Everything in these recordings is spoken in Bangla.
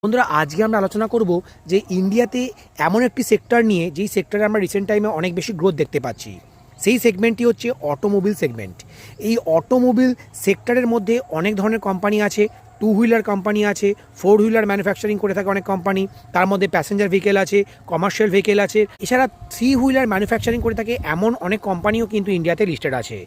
বন্ধুরা আজকে আমরা আলোচনা করব যে ইন্ডিয়াতে এমন একটি সেক্টর নিয়ে যেই সেক্টরে আমরা রিসেন্ট টাইমে অনেক বেশি গ্রোথ দেখতে পাচ্ছি। সেই সেগমেন্টটি হচ্ছে অটোমোবিল সেগমেন্ট। এই অটোমোবিল সেক্টরের মধ্যে অনেক ধরনের কোম্পানি আছে। টু হুইলার কোম্পানি আছে, ফোর হুইলার ম্যানুফ্যাকচারিং করে থাকে অনেক কোম্পানি, তার মধ্যে প্যাসেঞ্জার ভেহিকেল আছে, কমার্শিয়াল ভেহিকেল আছে, এছাড়া থ্রি হুইলার ম্যানুফ্যাকচারিং করে থাকে এমন অনেক কোম্পানিও কিন্তু ইন্ডিয়াতে লিস্টেড আছে।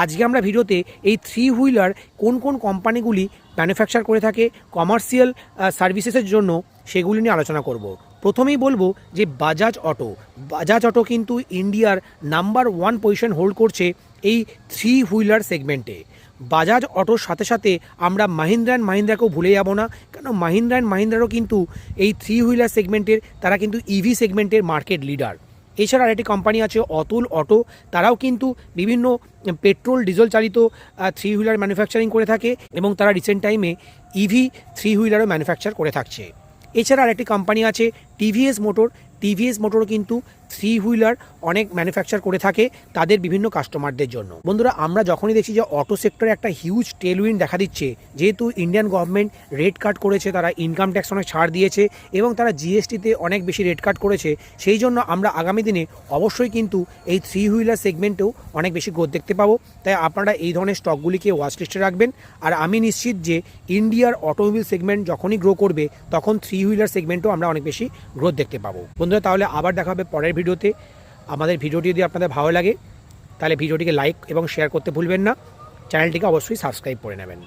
আজকে আমরা ভিডিওতে এই থ্রি হুইলার কোন কোন কোম্পানিগুলি ম্যানুফ্যাকচার করে থাকে কমার্শিয়াল সার্ভিসেসের জন্য সেগুলি নিয়ে আলোচনা করব। প্রথমেই বলবো যে বাজাজ অটো কিন্তু ইন্ডিয়ার নাম্বার 1 পজিশন হোল্ড করছে এই থ্রি হুইলার সেগমেন্টে। বাজাজ অটোর সাথে সাথে আমরা মাহিন্দ্রা অ্যান্ড মাহিন্দ্রাকেও ভুলে যাব না, কেন মাহিন্দ্রা অ্যান্ড মাহিন্দ্রারও কিন্তু এই থ্রি হুইলার সেগমেন্টের, তারা কিন্তু ইভি সেগমেন্টের মার্কেট লিডার। এছাড়া আরেকটি কোম্পানি আছে অতুল অটো, তারাও কিন্তু বিভিন্ন পেট্রোল ডিজেল চালিত থ্রি হুইলার ম্যানুফ্যাকচারিং করে থাকে এবং তারা রিসেন্ট টাইমে ইভি থ্রি হুইলারও ম্যানুফ্যাকচার করে থাকছে। এছাড়া আরেকটি কোম্পানি আছে টিভিএস মোটরও কিন্তু থ্রি হুইলার অনেক ম্যানুফ্যাকচার করে থাকে তাদের বিভিন্ন কাস্টমারদের জন্য। বন্ধুরা আমরা যখনই দেখছি যে অটো সেক্টরে একটা হিউজ টেলউইন্ড দেখা দিচ্ছে, যেহেতু ইন্ডিয়ান গভর্নমেন্ট রেট কাট করেছে, তারা ইনকাম ট্যাক্স অনেক ছাড় দিয়েছে এবং তারা জিএসটিতে অনেক বেশি রেট কাট করেছে, সেই জন্য আমরা আগামী দিনে অবশ্যই কিন্তু এই থ্রি হুইলার সেগমেন্টেও অনেক বেশি গ্রোথ দেখতে পাবো। তাই আপনারা এই ধরনের স্টকগুলিকে ওয়াচ লিস্টে রাখবেন। আর আমি নিশ্চিত যে ইন্ডিয়ার অটোমোবিল সেগমেন্ট যখনই গ্রো করবে তখন থ্রি হুইলার সেগমেন্টও আমরা অনেক বেশি গ্রোথ দেখতে পাবো। বন্ধুরা তাহলে আবার দেখা হবে পরের ভিডিওতে। আমাদের ভিডিওটি যদি আপনাদের ভালো লাগে তাহলে ভিডিওটিকে লাইক এবং শেয়ার করতে ভুলবেন না। চ্যানেলটিকে অবশ্যই সাবস্ক্রাইব করে নেবেন।